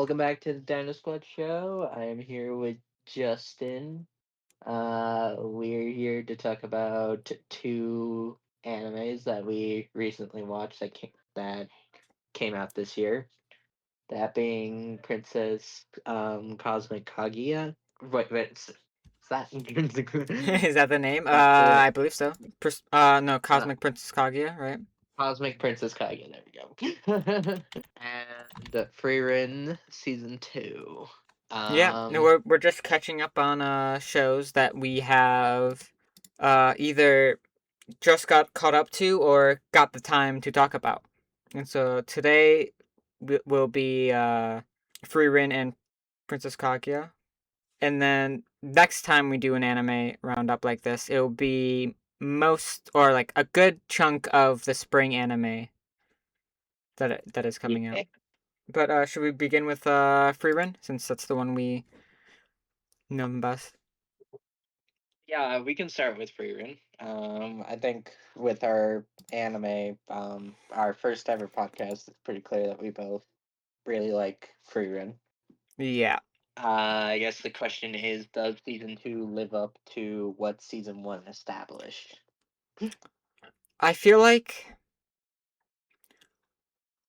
welcome back to the Dino Squad show. I am here with Justin. We're here to talk about two animes that we recently watched that came out this year. That being Princess Cosmic Kaguya. Is that Is that the name? uh, I believe so. No, uh, Cosmic Princess Kaguya, right? Cosmic Princess Kaguya? There we go. And Frieren season 2. Yeah, no, Um, we're just catching up on shows that we have either just got caught up to or got the time to talk about. And so today will be Free Rin and Princess Kaguya. And then next time we do an anime roundup like this, it'll be most or like a good chunk of the spring anime that is coming yeah. out. But should we begin with Free Run since that's the one we know best? Yeah, we can start with Frieren. I think with our anime, our first ever podcast, it's pretty clear that we both really like Frieren. Yeah, I guess the question is, does season 2 live up to what season 1 established? I feel like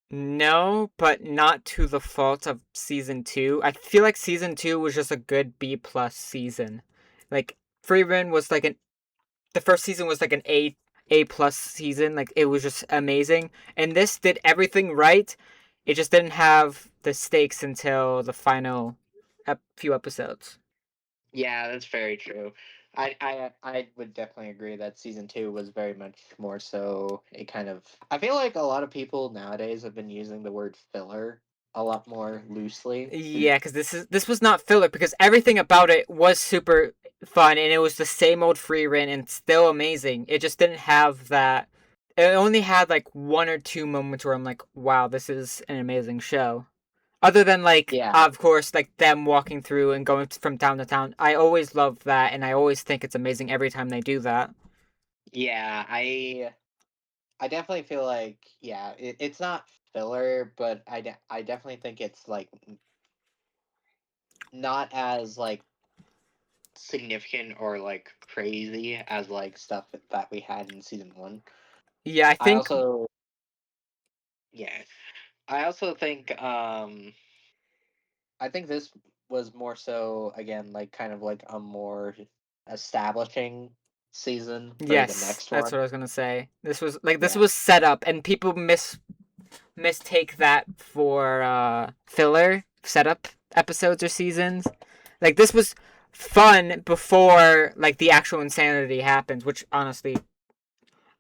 no, but not to the fault of season two. I feel like season two was just a good B+ season. Like Free Run was like an the first season was like an A+ season. Like it was just amazing, and this did everything right. It just didn't have the stakes until the final few episodes. Yeah, that's very true. I would definitely agree that season 2 was very much more so a kind of. I feel like a lot of people nowadays have been using the word filler a lot more loosely. Yeah, because this was not filler because everything about it was super fun and it was the same old free run and still amazing. It just didn't have that. It only had like one or two moments where I'm like, wow, this is an amazing show. Other than like, Yeah, of course, like them walking through and going from town to town. I always love that and I always think it's amazing every time they do that. yeah. I definitely feel like it's not filler, but I definitely think it's like not as like significant or like crazy as like stuff that we had in season 1. Yeah, I I think also yeah, I also think I think this was more so again like kind of like a more establishing season for the yes, next that's one. what I was gonna say. This Yeah. was set up and people mistake that for filler setup episodes or seasons. Like this was fun before like the actual insanity happens, which honestly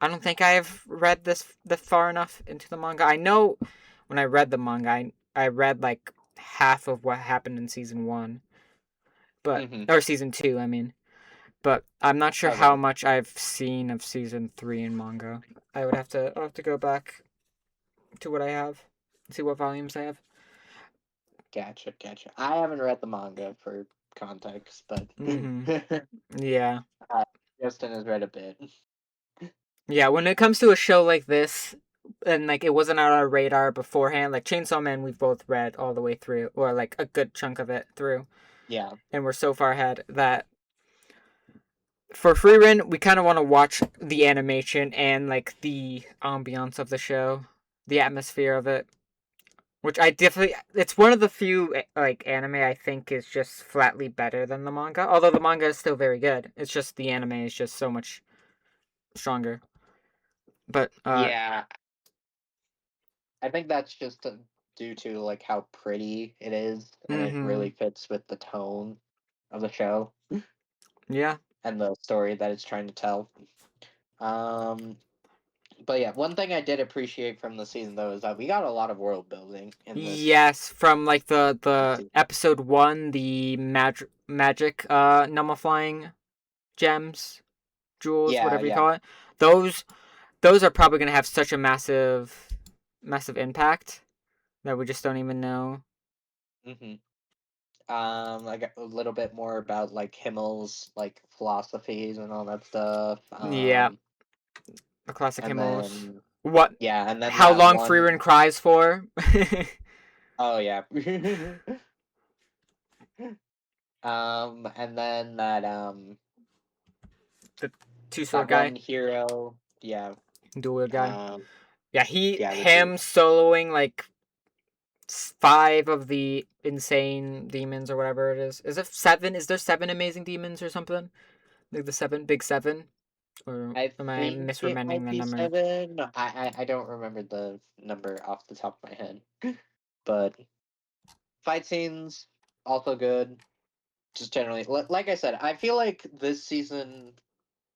I don't think I've read this far enough into the manga. I know when I read the manga, I read like half of what happened in season one, but Hmm. or season two, I mean. But I'm not sure how Okay. much I've seen of season three in manga. I'll have to go back to what I have, see what volumes I have. Gotcha, gotcha. I haven't read the manga for context, but Mm-hmm. Yeah. uh, Justin has read a bit. Yeah, when it comes to a show like this, and like it wasn't on our radar beforehand, like Chainsaw Man, we've both read all the way through, or like a good chunk of it through, Yeah. and we're so far ahead that for Free Run, we kind of want to watch the animation and like the ambiance of the show, the atmosphere of it, which I definitely, it's one of the few like anime I think is just flatly better than the manga. Although the manga is still very good, it's just the anime is just so much stronger. But Yeah, I think that's just due to like how pretty it is, and it mm-hmm. really fits with the tone of the show Yeah. and the story that it's trying to tell. Um, but yeah, one thing I did appreciate from the season though is that we got a lot of world building in Yes, from like this the season. episode one, the magic nullifying gems, jewels, Yeah, whatever you yeah. call it. Those those are probably gonna have such a massive impact that we just don't even know. Hmm. Like a little bit more about like Himmel's like philosophies and all that stuff. Yeah, the classic And Himmels. then What? yeah, and then How that long Free one Run cries for? Oh yeah. And then The two sword that guy, one hero, yeah, dual wield guy. um, Yeah, yeah, the two. him soloing like five of the insane demons or whatever it is. Is it seven? Is there seven amazing demons or something? Like the seven, big seven? Or I am I think it misremembering might the be number? 7. I don't remember the number off the top of my head, but fight scenes also good. Just generally, like I said, I feel like this season,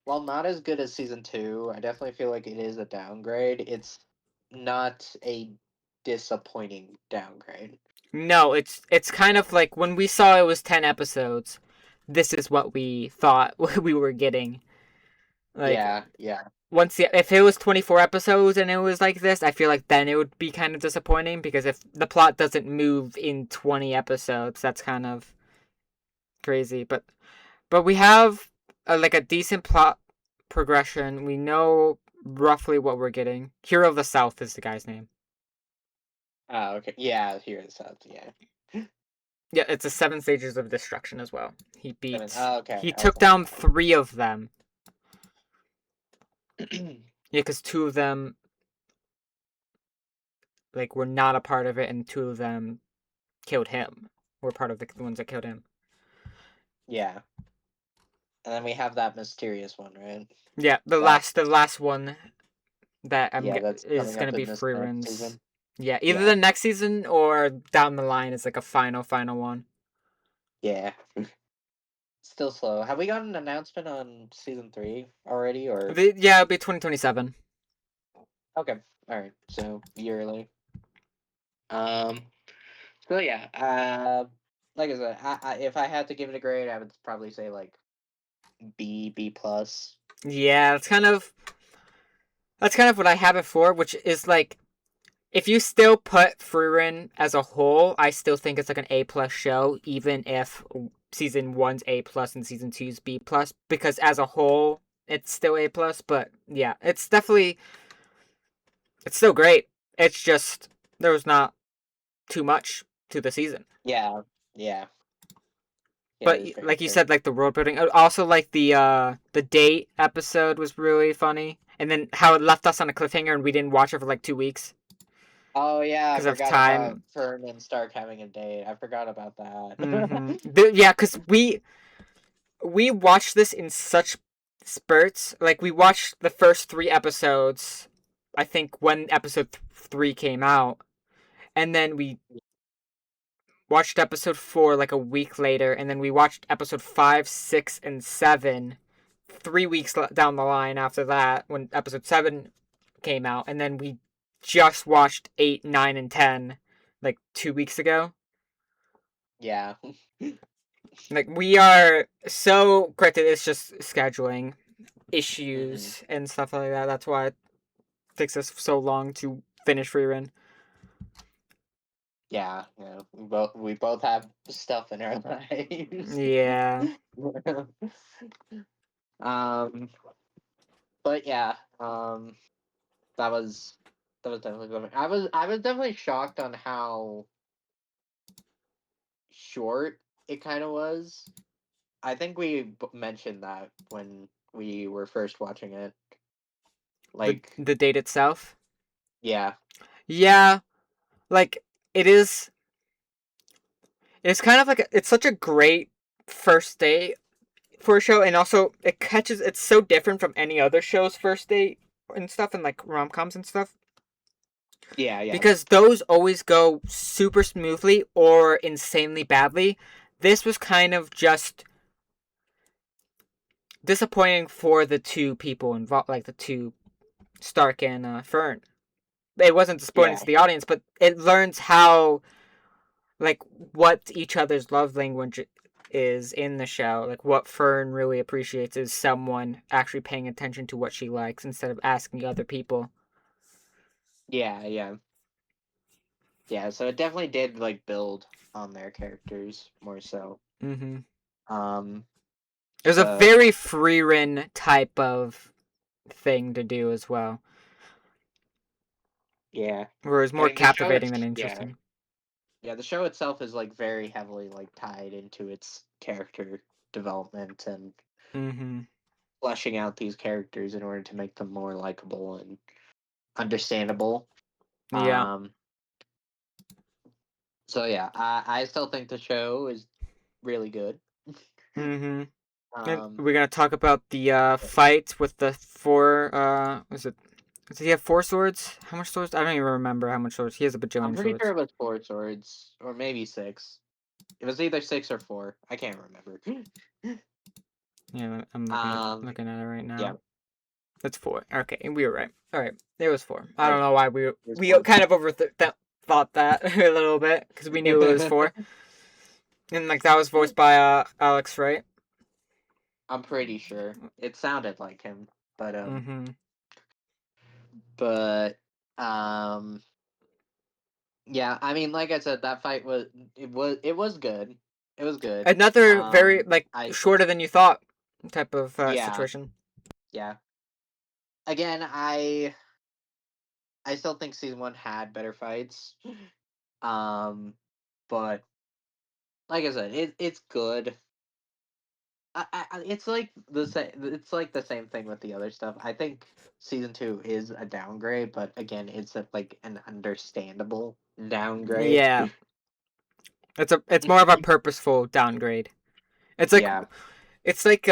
while not as good as season 2, I definitely feel like it is a downgrade. It's not a disappointing downgrade. No, it's kind of like when we saw it was 10 episodes. This is what we thought we were getting. Like Yeah, yeah, if it was 24 episodes and it was like this, I feel like then it would be kind of disappointing because if the plot doesn't move in 20 episodes, that's kind of crazy. But we have like a decent plot progression. We know roughly what we're getting. Hero of the South is the guy's name. oh, okay, yeah. Here it says, yeah. Yeah, it's a 7 stages of destruction as well. Seven. Oh, okay, He took okay. down three of them. Yeah, because two of them like were not a part of it, and two of them killed him. Were part of the ones that killed him. Yeah, and then we have that mysterious one, right? Yeah, That the last one that yeah, that's is coming gonna up be in this free next runs. season. Yeah, either Yeah, the next season or down the line is like a final one. yeah. Still slow. Have we got an announcement on season 3 already, or Yeah, it'll be 2027. okay? All right, so yearly. Um. So yeah. Like I said, if I had to give it a grade, I would probably say like B plus. Yeah, that's kind of what I have it for, which is like if you still put Frieren as a whole, I still think it's like an A plus show, even if season one's A plus and season two's B plus, because as a whole, it's still A plus. But yeah, it's still great. It's just there was not too much to the season. Yeah, yeah, yeah. But It's very like you true. said, like the world building, also like the date episode was really funny, and then how it left us on a cliffhanger and we didn't watch it for like 2 weeks Oh yeah, I because of forgot about time. Fern and Stark having a date. I forgot about that. Mm-hmm. Yeah, because we watched this in such spurts. Like we watched the first 3 episodes, I think when episode 3 came out, and then we watched episode 4 like a week later, and then we watched episode 5, 6, and 7 3 weeks down the line after that when episode 7 came out, and then we just watched 8, 9, and 10 like 2 weeks ago. Yeah. Like we are so granted, it's just scheduling Hmm. issues and stuff like that. That's why it takes us so long to finish rerun. Yeah, we both have stuff in our lives. Yeah. um, but yeah, that was definitely good. I was definitely shocked on how short it kind of was. I think we mentioned that when we were first watching it. Like, The date itself. yeah, Yeah, like it is. It's kind of like it's such a great first date for a show, and also it catches. It's so different from any other show's first date and stuff, and like rom coms and stuff, yeah, yeah, because those always go super smoothly or insanely badly. This was kind of just disappointing for the two people involved, like the two Stark and Fern. It wasn't disappointing yeah, to the audience, but it learns how like what each other's love language is in the show. Like what Fern really appreciates is someone actually paying attention to what she likes instead of asking other people. yeah, yeah, yeah. So it definitely did like build on their characters more so. Mm-hmm. Um, It was a but very Freerin type of thing to do as well, yeah, where it was I more mean the show, captivating it's than yeah, interesting. Yeah, the show itself is like very heavily like tied into its character development and Mm-hmm. fleshing out these characters in order to make them more likable and understandable. Yeah. Um, so yeah, I still think the show is really good. Mm-hmm. And um, we're gonna talk about the fight with the four. Was it? Does he have four swords? How much swords? I don't even remember how much swords. He has a I'm bajillion pretty sure swords. it was four swords or maybe six. It was either six or four. I can't remember. Yeah, I'm um, looking at it right yeah, now. It's four. Okay, we were right. All right, it was four. I right. don't know why It was we four. kind of thought that a little bit because we knew it was four, and like that was voiced by Alex, right? I'm pretty sure it sounded like him, but Mm-hmm. but um, yeah. I mean, like I said, that fight was good. It was good. Another very like I shorter than you thought type of yeah situation. yeah. Again, I still think season one had better fights. Um, but like I said, it's good. It's like the same. It's like the same thing with the other stuff. I think season two is a downgrade, but again, it's like an understandable downgrade. Yeah, it's more of a purposeful downgrade. It's like Yeah. it's like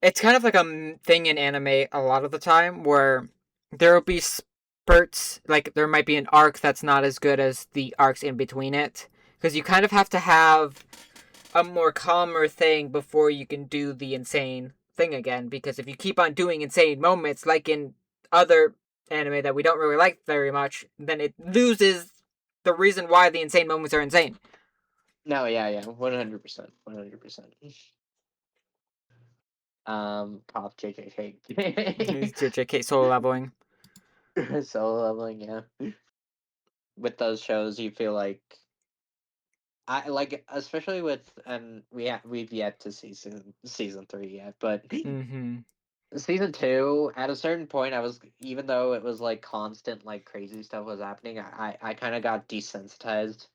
it's kind of like a thing in anime a lot of the time where there will be spurts, like there might be an arc that's not as good as the arcs in between it, because you kind of have to have a more calmer thing before you can do the insane thing again, because if you keep on doing insane moments like in other anime that we don't really like very much, then it loses the reason why the insane moments are insane. No. Yeah. Yeah. 100%. 100%. Pop JJK. JJK solo leveling. Solo leveling. Yeah. With those shows, you feel like I like, especially with, and we've yet to see season three yet, but Mm-hmm. season two, at a certain point, I was, even though it was like constant, like crazy stuff was happening, I kind of got desensitized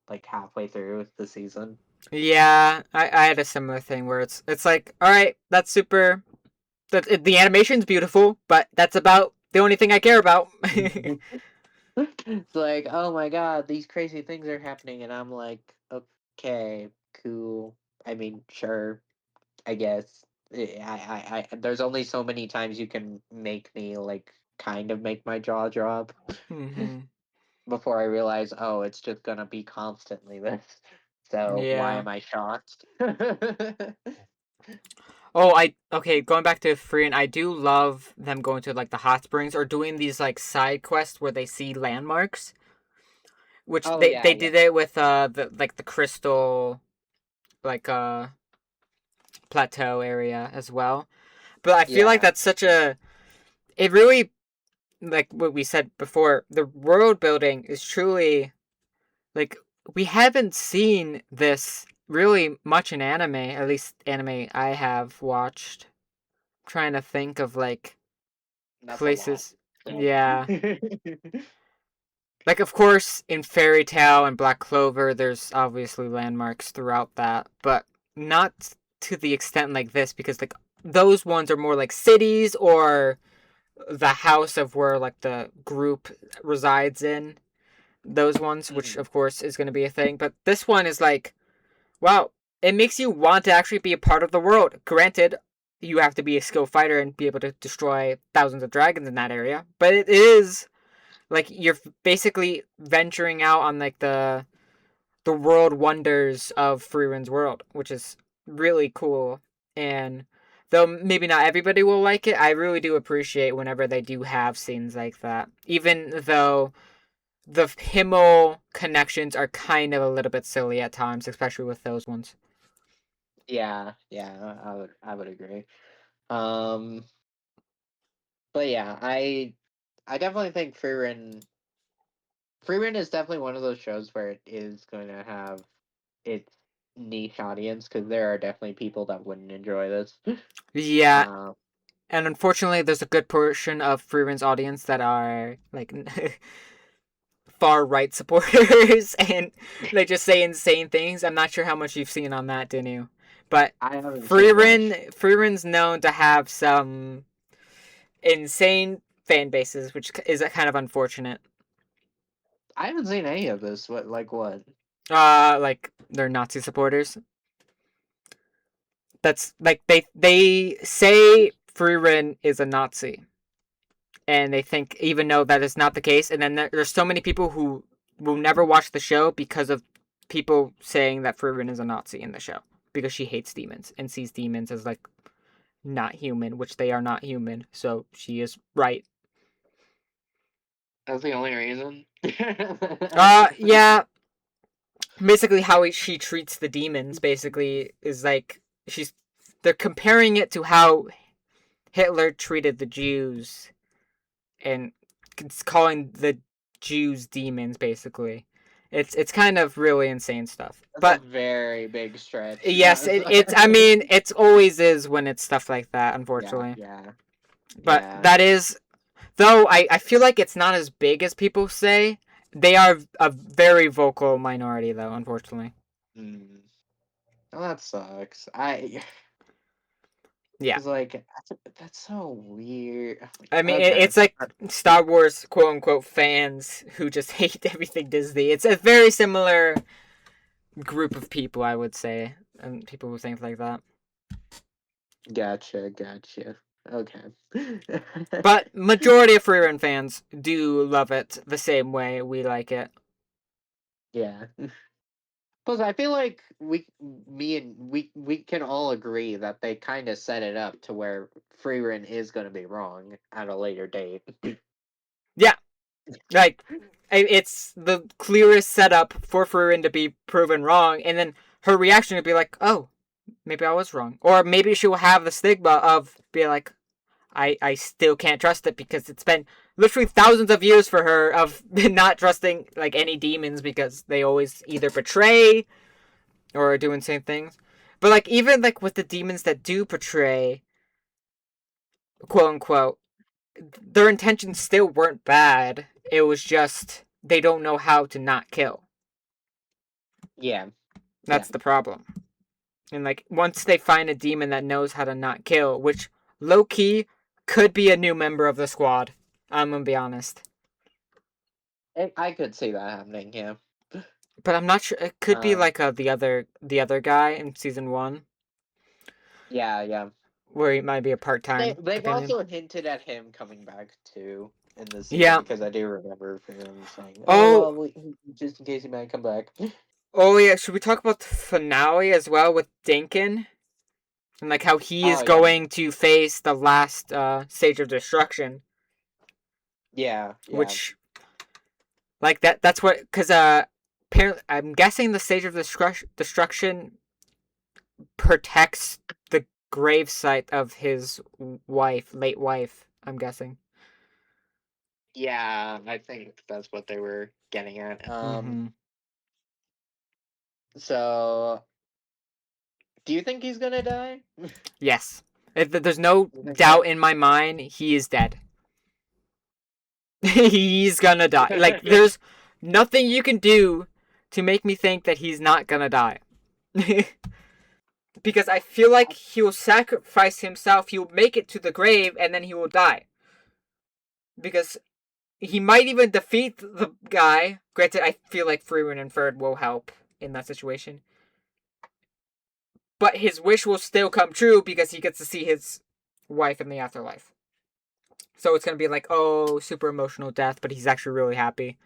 like halfway through the season. Yeah, I had a similar thing where it's like, all right, that's super. The animation's beautiful, but that's about the only thing I care about. It's like, oh my god, these crazy things are happening, and I'm like, okay, cool. I mean, sure, I guess. There's only so many times you can make me like kind of make my jaw drop Mm-hmm. before I realize, oh, it's just gonna be constantly this. So why Yeah. am I shocked? Oh, I okay. Going back to Free, I do love them going to like the hot springs or doing these like side quests where they see landmarks, which Oh they yeah, yeah, did it with the like the crystal like plateau area as well. But I feel like yeah. that's such a it really like what we said before. The world building is truly like we haven't seen this really much in anime. At least anime I have watched. I'm trying to think of like That's a lot. places. So. Yeah. Like of course in Fairy Tale and Black Clover there's obviously landmarks throughout that, but not to the extent like this because like those ones are more like cities or the house of where like the group resides in. Those ones, which Mhm. of course is going to be a thing, but this one is like wow, it makes you want to actually be a part of the world. Granted, you have to be a skilled fighter and be able to destroy thousands of dragons in that area, but it is like you're basically venturing out on like the world wonders of Freeren's world, which is really cool. And though maybe not everybody will like it, I really do appreciate whenever they do have scenes like that. Even though the Himmel connections are kind of a little bit silly at times, especially with those ones. Yeah, yeah, I would agree. Um, but yeah, I definitely think Free Rein is definitely one of those shows where it is going to have its niche audience because there are definitely people that wouldn't enjoy this. Yeah, Um, and unfortunately, there's a good portion of Freeren's audience that are like far right supporters and they just say insane things. I'm not sure how much you've seen on that, Dinu. But I haven't seen much. Freeren's known to have some insane fan bases, which is kind of unfortunate. I haven't seen any of this. What, like what? Like they're Nazi supporters. That's like they say Freerin is a Nazi, and they think even though that is not the case, and then there's so many people who will never watch the show because of people saying that Freerin is a Nazi in the show because she hates demons and sees demons as like not human, which they are not human. So she is right. That's the only reason. Yeah. Basically, how she treats the demons basically is like they're comparing it to how Hitler treated the Jews and calling the Jews demons. Basically, it's kind of really insane stuff. That's a But very big stretch. yes, it's. I mean, it's always is when it's stuff like that. Yeah, Unfortunately, yeah, but yeah. that is though I feel like it's not as big as people say. They are a very vocal minority, though. Unfortunately, Mm. Well, that sucks. I yeah. was like, that's so weird. I mean, Okay. it's like Star Wars quote unquote fans who just hate everything Disney. It's a very similar group of people, I would say, and people who think like that. Gotcha, gotcha. Okay. But majority of Freerun fans do love it the same way we like it. Yeah. Plus, I feel like we can all agree that they kind of set it up to where Freerin is going to be wrong at a later date. Yeah, like it's the clearest setup for Freerun to be proven wrong, and then her reaction would be like, "Oh, maybe I was wrong," or maybe she will have the stigma of be like, I still can't trust it because it's been literally thousands of years for her of not trusting like any demons because they always either betray or do insane things. But like even like with the demons that do betray, quote unquote, their intentions still weren't bad. It was just they don't know how to not kill. Yeah, yeah. That's the problem. And like once they find a demon that knows how to not kill, which low key could be a new member of the squad. I'm gonna be honest. I could see that happening. Yeah. But I'm not sure. It could be Um. like the other guy in season one, Yeah, yeah. where he might be a part time They've companion. also hinted at him coming back too in this season Yeah. because I do remember him saying, "Oh Oh, well, just in case he might come back." oh yeah. Should we talk about the finale as well with Dinkin and like how he is Oh yeah, going to face the last stage of destruction, yeah, yeah, which like that's what because apparently I'm guessing the stage of destruction protects the grave site of his late wife. I'm guessing. yeah. I think that's what they were getting at. Mm-hmm. So do you think he's gonna die? Yes. There's no You think so? doubt in my mind he is dead. He's gonna die. Like, there's nothing you can do to make me think that he's not gonna die. Because I feel like he will sacrifice himself, he will make it to the grave, and then he will die. Because he might even defeat the guy. Granted, I feel like Freeman and Ferd will help in that situation. But his wish will still come true because he gets to see his wife in the afterlife. So it's gonna be like, oh, super emotional death, but he's actually really happy,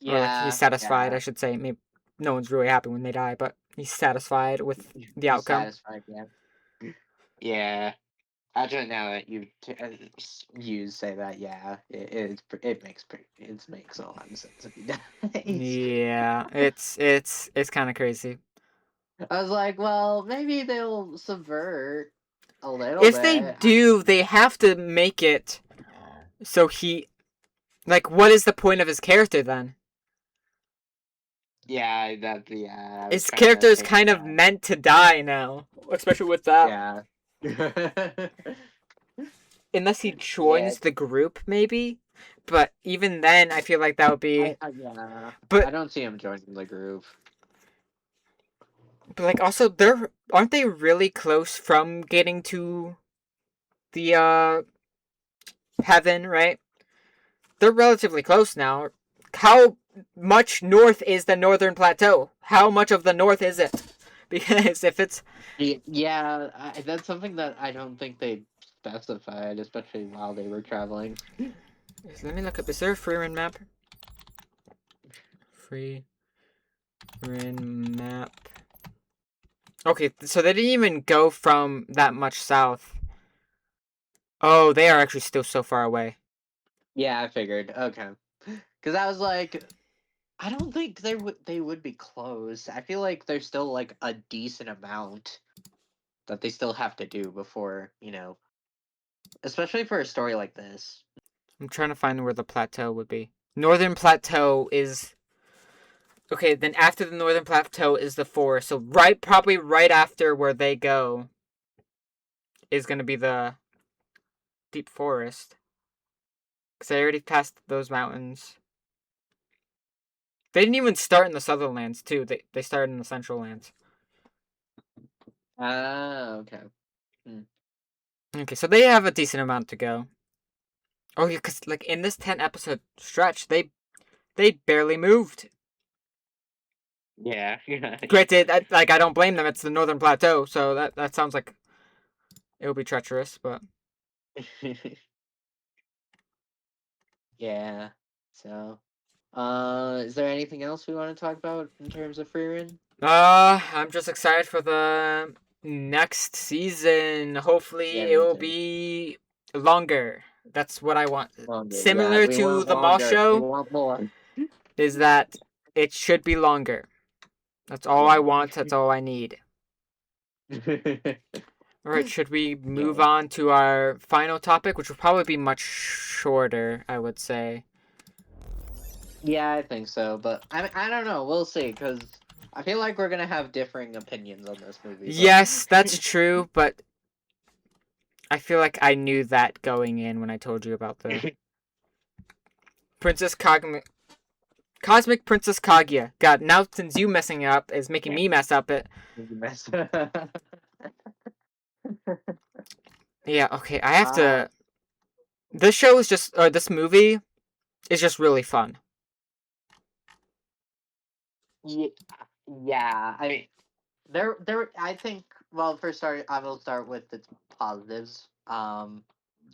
or like he's Yeah, satisfied. I yeah. should say. Maybe no one's really happy when they die, but he's satisfied with the He's outcome. satisfied. Yeah, yeah. Actually, now that you say that, yeah, it makes a lot of sense if he dies. Yeah, it's kind of crazy. I was like, well, maybe they'll subvert a little If they bit. do, they have to make it so he like. What is the point of his character then? Yeah, I was His kind character of is thinking kind of that. meant to die now, especially with that. Yeah. Unless he Yeah, joins the group, maybe. But even then, I feel like that would be. Yeah, I But don't see him joining the group. but like also, they're aren't they really close from getting to the heaven, right? They're relatively close now. How much north is the northern plateau? How much of the north is it? Because if it's Yeah, that's something that I don't think they specified, especially while they were traveling. let me look up. Is there a free run map? Free run map. Okay, so they didn't even go from that much south. Oh, they are actually still so far away. Yeah, I figured. Okay, because I was like, I don't think they would be close. I feel like there's still like a decent amount that they still have to do before, especially for a story like this. I'm trying to find where the plateau would be. Northern plateau is okay. Then after the northern plateau is the forest. So probably right after where they go is going to be the deep forest. Because I already passed those mountains. They didn't even start in the southern lands too. They started in the central lands. Ah, okay. Okay, so they have a decent amount to go. Oh yeah, because like in this 10 episode stretch, they barely moved. Yeah, yeah, Granted, I don't blame them. It's the northern plateau, so that sounds like it will be treacherous. But yeah. So, is there anything else we want to talk about in terms of free run? I'm just excited for the next season. Yeah, Hopefully, it me will too. be longer. That's what I want. Longer. Yeah, Similar we to want the Moss longer. We show, want more. is that it should be longer. That's all I Yeah. want. That's all I need. All right, should we move Yeah. on to our final topic, which will probably be much shorter, I would say. Yeah, I think so, but I don't know. We'll see, because I feel like we're gonna have differing opinions on this movie. But Yes, that's true, but I feel like I knew that going in when I told you about the Princess Cosmic Princess Kaguya. God, now since you messing up is making me mess up it. mess. Yeah, okay, I have uh, to. This show is just, or this movie is just really fun. yeah, yeah. I mean, there. I think. Well, for start, I will start with its positives.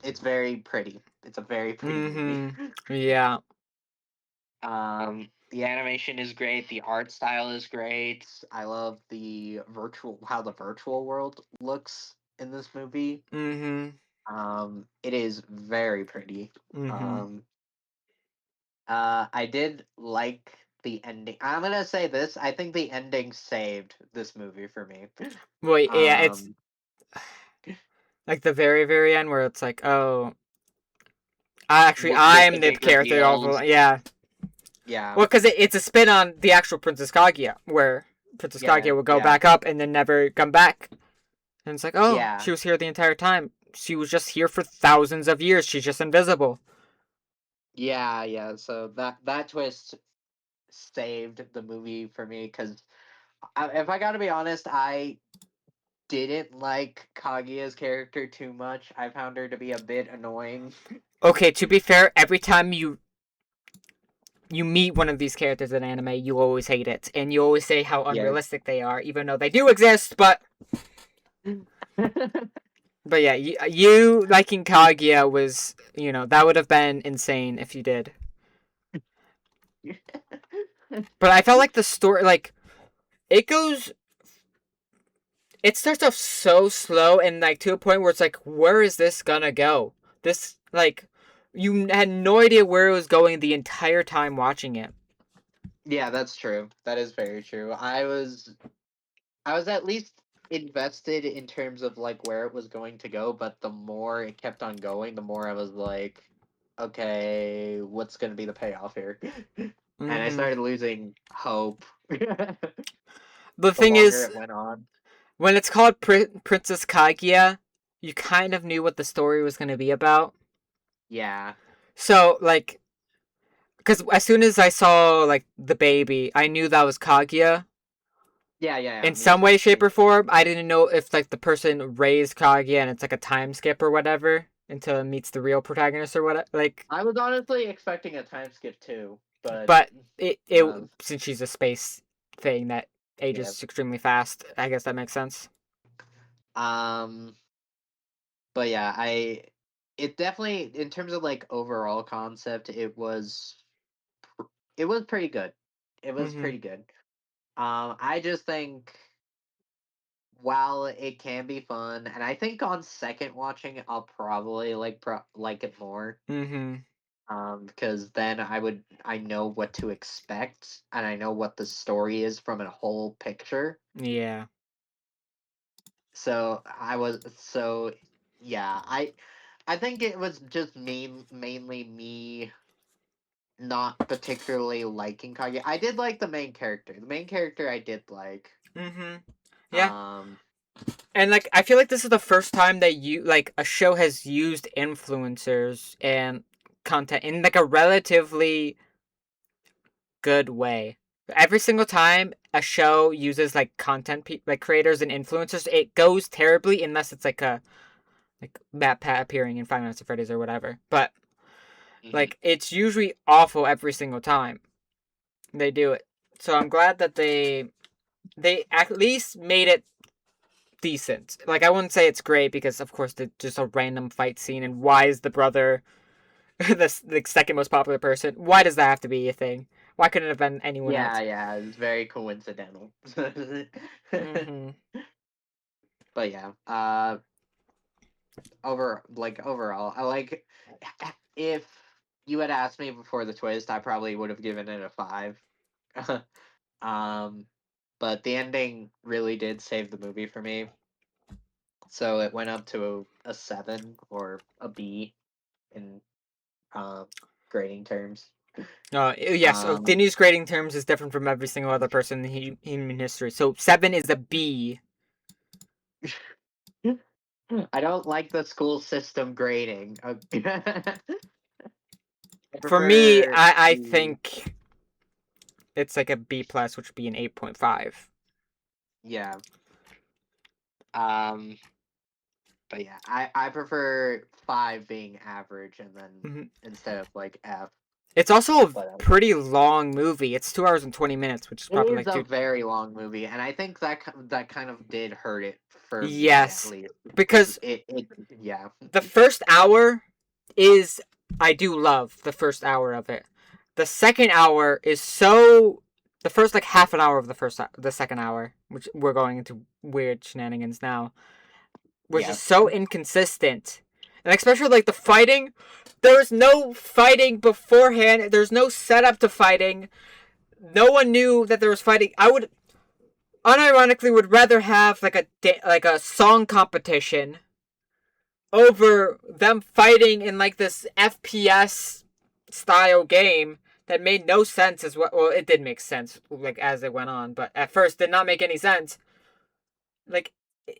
It's very pretty. It's a very pretty movie. Mm-hmm. Yeah. The animation is great. The art style is great. I love how the virtual world looks in this movie. Mm-hmm. It is very pretty. Mm-hmm. Um, I did like the ending. I'm gonna say this. I think the ending saved this movie for me. Wait, yeah, it's Um, like the very, very end where it's like, oh, actually, with the I'm the big character. reveals. Yeah. Yeah, Well, because it's a spin on the actual Princess Kaguya, where Princess yeah, Kaguya would go yeah, back up and then never come back. And it's like, oh, yeah, she was here the entire time. She was just here for thousands of years. She's just invisible. yeah. So that twist saved the movie for me, because if I gotta be honest, I didn't like Kaguya's character too much. I found her to be a bit annoying. Okay, to be fair, every time you meet one of these characters in anime, you always hate it, and you always say how Yes. unrealistic they are, even though they do exist. But yeah, you liking Kaguya was, that would have been insane if you did. But I felt like the story, like it goes it starts off so slow and like to a point where it's like, where is this gonna go? This like you had no idea where it was going the entire time watching it. Yeah, that's true. That is very true. I was at least invested in terms of like where it was going to go, but the more it kept on going, the more I was like, okay, what's going to be the payoff here? And I Mm-hmm. started losing hope the The thing longer is, it went on. when it's called Princess Kaguya, you kind of knew what the story was gonna be about. Yeah. So like, because as soon as I saw like the baby, I knew that was Kaguya Yeah, yeah, yeah. in Me some too. way, shape, Me or too. form. I didn't know if like the person raised Kaguya and it's like a time skip or whatever until it meets the real protagonist or what. Like, I was honestly expecting a time skip too, but but it um, since she's a space thing that yeah. ages extremely fast, I guess that makes sense. Um, but yeah, it definitely in terms of like overall concept, it was pretty good. It was Mm-hmm. pretty good. I just think while it can be fun, and I think on second watching, I'll probably like it more. Mm-hmm. Because then I know what to expect, and I know what the story is from a whole picture. Yeah. So yeah, I think it was just mainly me not particularly liking Kage. I did like the main character. The main character I did like. Mm-hmm. Yeah. Um, And like I feel like this is the first time that you like a show has used influencers and content in like a relatively good way. Every single time a show uses like like creators and influencers, it goes terribly unless it's like a like Matt Pat appearing in Five Nights at Freddy's or whatever. But mhm. like it's usually awful every single time they do it. So I'm glad that they at least made it decent. Like I wouldn't say it's great because of course it's just a random fight scene and why is the brother the second most popular person? Why does that have to be a thing? Why couldn't it have been anyone Yeah, else? yeah, it's very coincidental. Mm-hmm. But yeah, overall, I like if you had asked me before the twist, I probably would have given it a 5. um, but the ending really did save the movie for me, so it went up to a 7 or a B in um grading terms. Yes, Um, Dinny's grading terms is different from every single other person in human history. So 7 is a B. I don't like the school system grading. I For me, prefer I the think it's like a B plus, which would be an 8.5. yeah. Um, but yeah, I prefer 5 being average and then Mm-hmm. instead of like F. It's also a But pretty long movie. It's 2 hours and 20 minutes, which is it probably is like a two. very long movie, and I think that kind of did hurt it for me at Yes, least. because It yeah. the first hour is I do love the first hour of it. The second hour is so the first like half an hour of the second hour, which we're going into weird shenanigans now, was Yeah. just so inconsistent. And especially like the fighting, there's no fighting beforehand. There's no setup to fighting. No one knew that there was fighting. I would unironically would rather have like a song competition over them fighting in like this FPS style game that made no sense as well. Well, it did make sense like as it went on, but at first did not make any sense. Like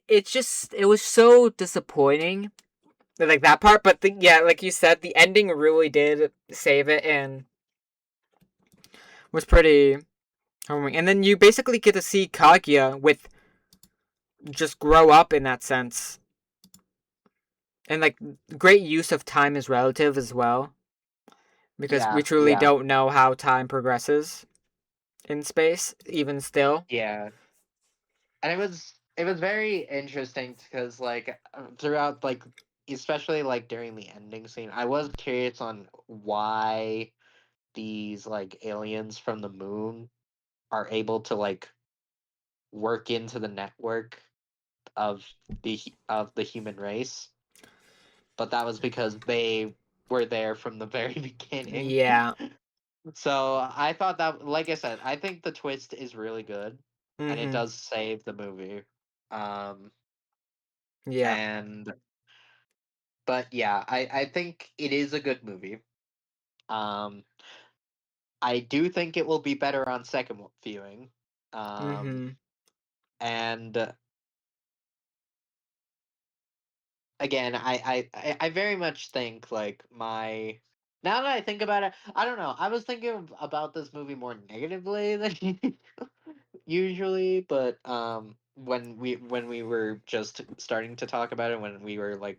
it was so disappointing like that part, but yeah, like you said, the ending really did save it and was pretty heartwarming. And then you basically get to see Kaguya with just grow up in that sense. And like great use of time is relative as well because we Yeah, truly yeah. don't know how time progresses in space even still. Yeah. And it was very interesting because like throughout like especially like during the ending scene, I was curious on why these like aliens from the moon are able to like work into the network of of the human race, but that was because they were there from the very beginning. Yeah. So I thought that, like I said, I think the twist is really good, and it Mhm. does save the movie. Um, Yeah. and but yeah, I think it is a good movie. Um, I do think it will be better on second viewing. Um, Mhm. and again, I very much think like Now that I think about it, I don't know. I was thinking about this movie more negatively than usually, but when we were just starting to talk about it, when we were like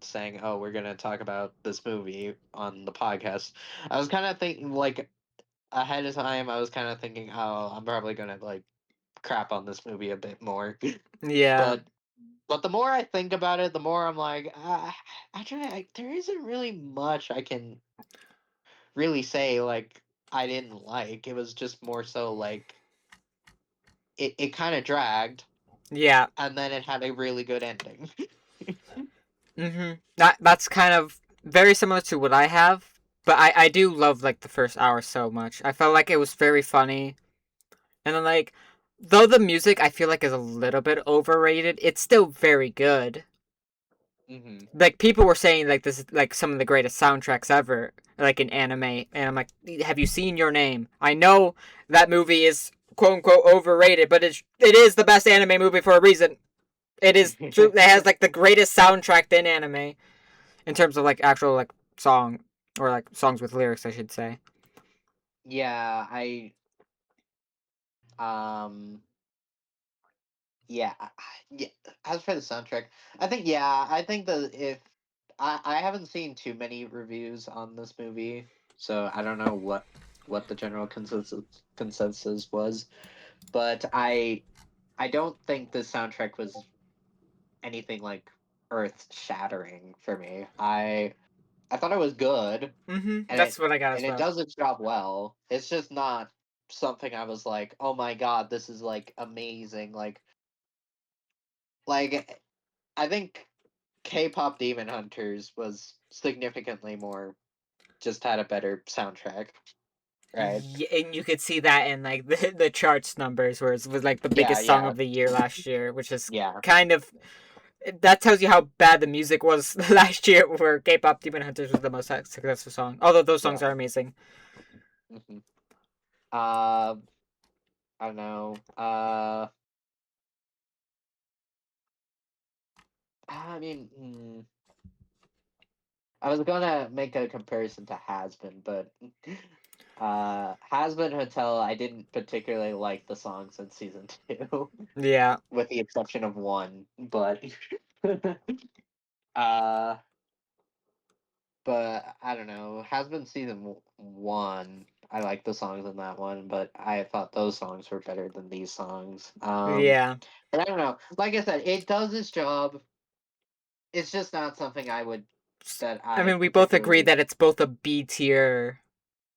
saying, "Oh, we're gonna talk about this movie on the podcast," I was kind of thinking like ahead of time. I was kind of thinking, "Oh, I'm probably gonna like crap on this movie a bit more," Yeah. but the more I think about it, the more I'm like, actually, there isn't really much I can really say like I didn't like. It was just more so like it kind of dragged, Yeah. and then it had a really good ending. That's kind of very similar to what I have, but I do love like the first hour so much. I felt like it was very funny, and then like though the music I feel like is a little bit overrated, it's still very good. Hmm. Like people were saying like this is like some of the greatest soundtracks ever, like in anime, and I'm like, have you seen Your Name? I know that movie is quote unquote overrated, but it is the best anime movie for a reason. It is true. It has like the greatest soundtrack in anime in terms of like actual like song or like songs with lyrics, I should say. Yeah, um yeah. As for the soundtrack, I think yeah, I think that if I haven't seen too many reviews on this movie, so I don't know what the general consensus was, but I don't think the soundtrack was anything like earth shattering for me. I thought it was good, and That's what I got as it well. does its job well. It's just not something I was like, oh my god, this is like amazing. Like I think K-pop Demon Hunters was significantly more, just had a better soundtrack, right? Yeah, and you could see that in like the charts numbers, where it was like the Yeah, biggest song yeah, of the year last year, which is yeah, kind of that tells you how bad the music was last year, where K-pop Demon Hunters was the most successful song. Although those songs yeah. are amazing. Hmm. Uh, I don't know. I mean, I was gonna make a comparison to Hasbin, but Hasbin Hotel, I didn't particularly like the songs in season two, Yeah, with the exception of one. But uh, but I don't know. Hasbin season one, I like the songs in that one, but I thought those songs were better than these songs. yeah. But I don't know. Like I said, it does its job. It's just not something I would that I I mean, we both agree particularly. that it's both a B tier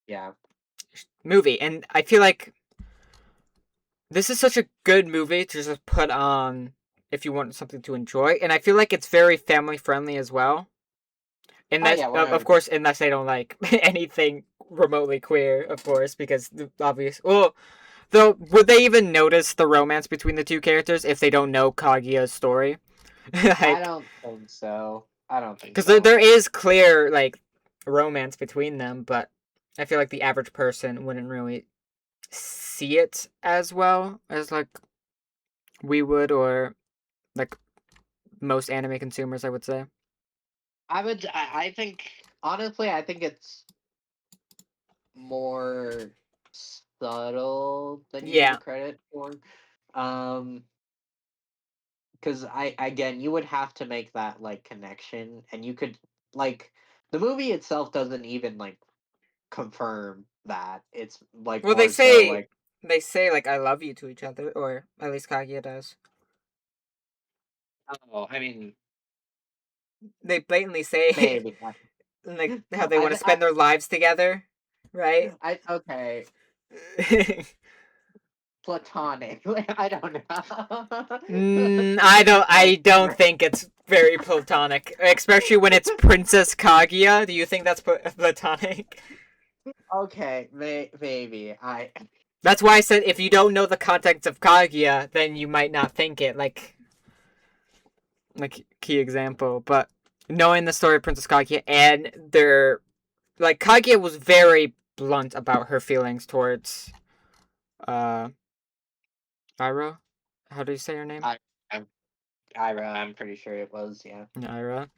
Yeah. movie, and I feel like this is such a good movie to just put on if you want something to enjoy, and I feel like it's very family friendly as well. Oh Unless, yeah, of 100%. course, unless they don't like anything remotely queer, of course, because the obvious. Well, though, would they even notice the romance between the two characters if they don't know Kaguya's story? I Like, don't think so. I don't think because there, so. there is clear like romance between them, but I feel like the average person wouldn't really see it as well as like we would, or like most anime consumers, I would say. I think honestly, I think it's more subtle than you give Yeah. it credit for. Um, because I again, you would have to make that like connection, and you could like the movie itself doesn't even like confirm that. It's like Well, more so like, they say like "I love you" to each other, or at least Kaguya does. oh, I mean, They blatantly say maybe. like how they I want to th- I spend their lives together, right? I okay. Platonic. Like, I don't know. I don't. Like, I don't think it's very platonic, especially when it's Princess Kaguya. Do you think that's platonic? okay, maybe That's why I said if you don't know the context of Kaguya, then you might not think it. Like key example, but knowing the story of Princess Kaguya and their like Kaguya was very blunt about her feelings towards uh Ira. How do you say her name? I I'm I'm pretty sure it was, yeah. Ira.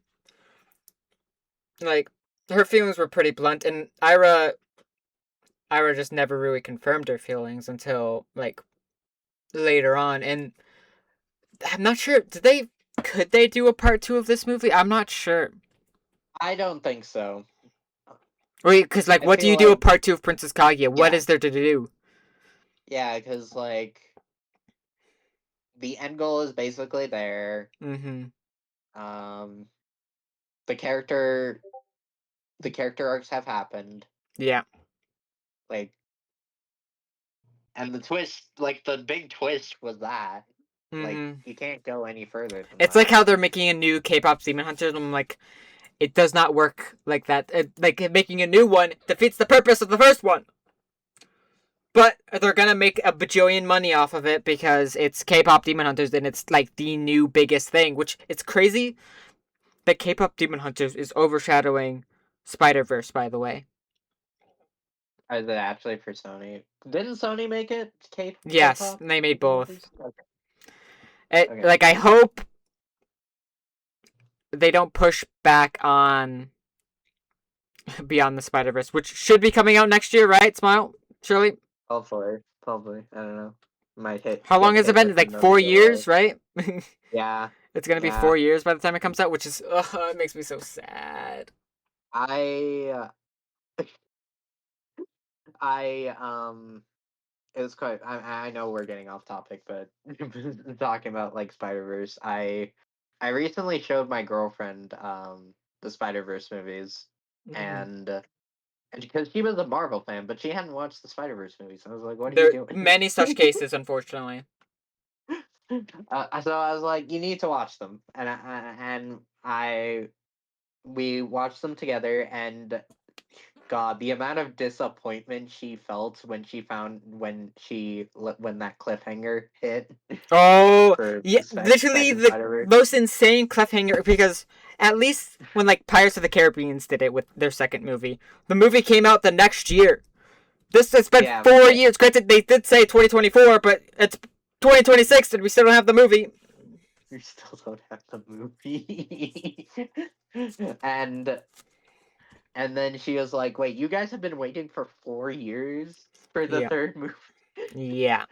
Like her feelings were pretty blunt, and Ira just never really confirmed her feelings until like later on, and I'm not sure. Could they do a part two of this movie? I'm not sure. I don't think so. Wait, because like, I what do feel you do a like part two of Princess Kaguya? What yeah, is there to do? yeah, because like the end goal is basically there. Mm-hmm. Um, the character the character arcs have happened. Yeah. Like, and the twist, like the big twist was that. Like, Mm-hmm. you can't go any further than It's like that. how they're making a new K-pop Demon Hunter. And I'm like, it does not work like that. Like making a new one defeats the purpose of the first one. But they're gonna make a bajillion money off of it because it's K-pop Demon Hunters and it's like the new biggest thing. Which it's crazy that K-pop Demon Hunters is overshadowing Spider-Verse. By the way, Is it actually for Sony? Didn't Sony make it? yes, K-pop they made Demon both. Hunters? Okay. Okay. Like I hope they don't push back on Beyond the Spider Verse, which should be coming out next year, right? Smile, Shirley. Hopefully. Probably. I don't know. Might hit How long get has it hit been? with Like another 4 years, delay. right? Yeah. It's gonna be Yeah. 4 years by the time it comes out, which is it makes me so sad. I I it was quite. I know we're getting off topic, but talking about like Spider Verse, I recently showed my girlfriend the Spider Verse movies, Mm-hmm. and because she was a Marvel fan, but she hadn't watched the Spider Verse movies, I was like, "What are you There doing?" many such cases, unfortunately. So I was like, "You need to watch them," and I we watched them together, and God, the amount of disappointment she felt when she found when that cliffhanger hit Oh for yeah, the literally second the Spider Verse. most insane cliffhanger because at least when like Pirates of the Caribbean did it with their second movie, the movie came out the next year. This has been Yeah, 4 years. Granted, they did say 2024, but it's 2026 and we still don't have the movie. we still don't have the movie. and and then she was like, "Wait, you guys have been waiting for 4 years for the Yeah, third movie?" yeah.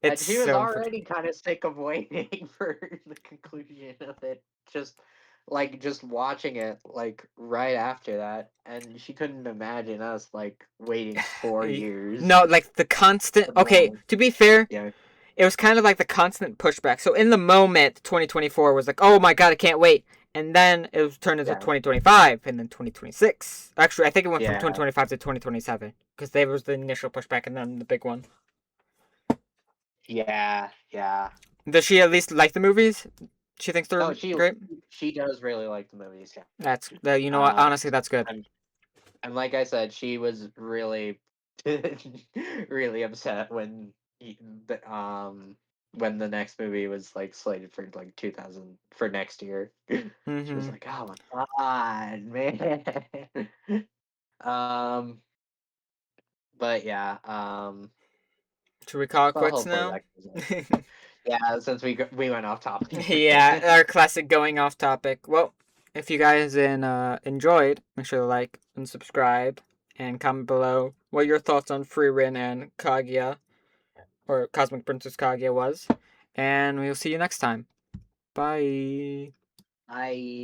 It's And she was so already unfortunate. kind of sick of waiting for the conclusion of it. Just watching it like right after that, and she couldn't imagine us like waiting 4 years No, like the constant. for the Okay, one. to be fair, Yeah, it was kind of like the constant pushback. So in the moment, 2024 was like, oh my god, I can't wait. And then it was turned into yeah, 2025 and then 2026. Actually, I think it went from yeah, 2025 to 2027 because there was the initial pushback and then the big one. yeah, yeah. Does she at least like the movies? She thinks No, they're great. she does really like the movies. Yeah. That's you know what? Um, Honestly, that's good. and and like I said, she was really really upset he, the, um when the next movie was like slated for like 2000 for next year. She was Mm-hmm. like, "Oh my god, man!" um, but yeah, Should we call it well, quits hopefully now? that comes out. Yeah, since we went off topic. Yeah, our classic going off topic. Well, if you guys enjoyed, make sure to like and subscribe and comment below what your thoughts on Free Rin and Kaguya or Cosmic Princess Kaguya was. And we'll see you next time. Bye. I